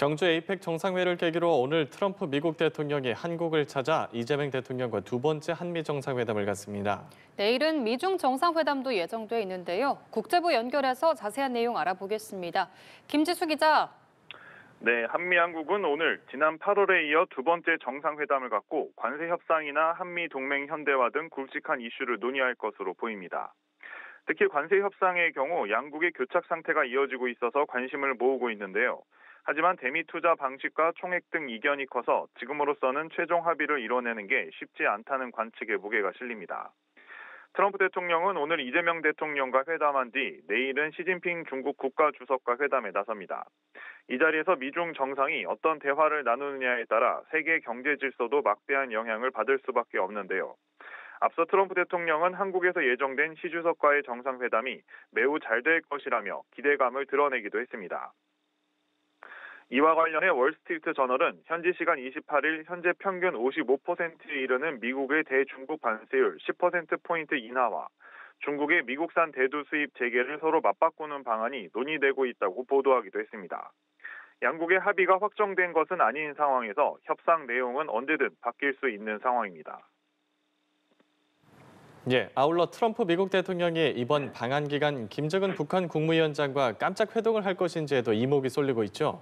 경주 에이펙 정상회를 계기로 오늘 트럼프 미국 대통령이 한국을 찾아 이재명 대통령과 두 번째 한미 정상회담을 갖습니다. 내일은 미중 정상회담도 예정돼 있는데요. 국제부 연결해서 자세한 내용 알아보겠습니다. 김지수 기자. 네, 한미 양국은 오늘 지난 8월에 이어 두 번째 정상회담을 갖고 관세 협상이나 한미 동맹 현대화 등 굵직한 이슈를 논의할 것으로 보입니다. 특히 관세 협상의 경우 양국의 교착 상태가 이어지고 있어서 관심을 모으고 있는데요. 하지만 대미 투자 방식과 총액 등 이견이 커서 지금으로서는 최종 합의를 이뤄내는 게 쉽지 않다는 관측에 무게가 실립니다. 트럼프 대통령은 오늘 이재명 대통령과 회담한 뒤 내일은 시진핑 중국 국가주석과 회담에 나섭니다. 이 자리에서 미중 정상이 어떤 대화를 나누느냐에 따라 세계 경제 질서도 막대한 영향을 받을 수밖에 없는데요. 앞서 트럼프 대통령은 한국에서 예정된 시 주석과의 정상회담이 매우 잘 될 것이라며 기대감을 드러내기도 했습니다. 이와 관련해 월스트리트 저널은 현지 시간 28일 현재 평균 55%에 이르는 미국의 대중국 관세율 10%포인트 인하와 중국의 미국산 대두 수입 재개를 서로 맞바꾸는 방안이 논의되고 있다고 보도하기도 했습니다. 양국의 합의가 확정된 것은 아닌 상황에서 협상 내용은 언제든 바뀔 수 있는 상황입니다. 아울러 트럼프 미국 대통령이 이번 방한 기간 김정은 북한 국무위원장과 깜짝 회동을 할 것인지에도 이목이 쏠리고 있죠.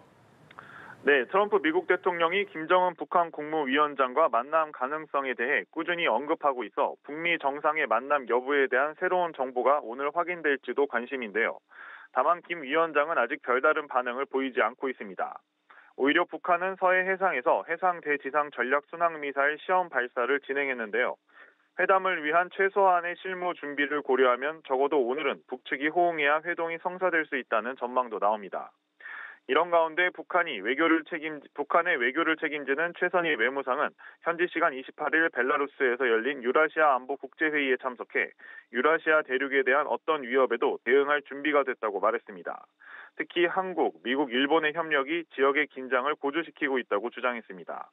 네, 트럼프 미국 대통령이 김정은 북한 국무위원장과 만남 가능성에 대해 꾸준히 언급하고 있어 북미 정상의 만남 여부에 대한 새로운 정보가 오늘 확인될지도 관심인데요. 다만 김 위원장은 아직 별다른 반응을 보이지 않고 있습니다. 오히려 북한은 서해 해상에서 해상 대지상 전략 순항 미사일 시험 발사를 진행했는데요. 회담을 위한 최소한의 실무 준비를 고려하면 적어도 오늘은 북측이 호응해야 회동이 성사될 수 있다는 전망도 나옵니다. 이런 가운데 북한의 외교를 책임지는 최선희 외무상은 현지 시간 28일 벨라루스에서 열린 유라시아 안보 국제회의에 참석해 유라시아 대륙에 대한 어떤 위협에도 대응할 준비가 됐다고 말했습니다. 특히 한국, 미국, 일본의 협력이 지역의 긴장을 고조시키고 있다고 주장했습니다.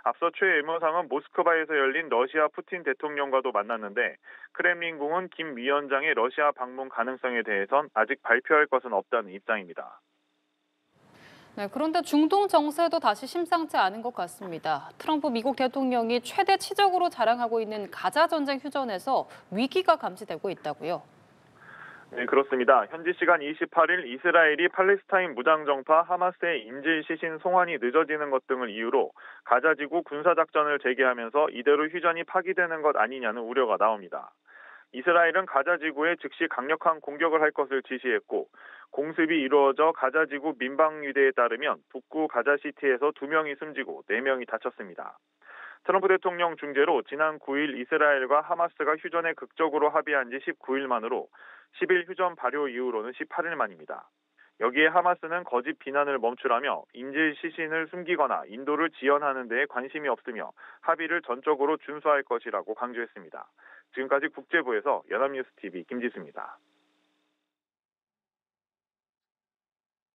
앞서 최 외무상은 모스크바에서 열린 러시아 푸틴 대통령과도 만났는데 크렘린궁은 김 위원장의 러시아 방문 가능성에 대해선 아직 발표할 것은 없다는 입장입니다. 네, 그런데 중동 정세도 다시 심상치 않은 것 같습니다. 트럼프 미국 대통령이 최대 치적으로 자랑하고 있는 가자 전쟁 휴전에서 위기가 감지되고 있다고요. 네, 그렇습니다. 현지 시간 28일 이스라엘이 팔레스타인 무장정파 하마스의 인질 시신 송환이 늦어지는 것 등을 이유로 가자지구 군사작전을 재개하면서 이대로 휴전이 파기되는 것 아니냐는 우려가 나옵니다. 이스라엘은 가자지구에 즉시 강력한 공격을 할 것을 지시했고 공습이 이루어져 가자지구 민방위대에 따르면 북구 가자시티에서 2명이 숨지고 4명이 다쳤습니다. 트럼프 대통령 중재로 지난 9일 이스라엘과 하마스가 휴전에 극적으로 합의한 지 19일 만으로 10일 휴전 발효 이후로는 18일 만입니다. 여기에 하마스는 거짓 비난을 멈추라며 인질 시신을 숨기거나 인도를 지연하는 데에 관심이 없으며 합의를 전적으로 준수할 것이라고 강조했습니다. 지금까지 국제부에서 연합뉴스TV 김지수입니다.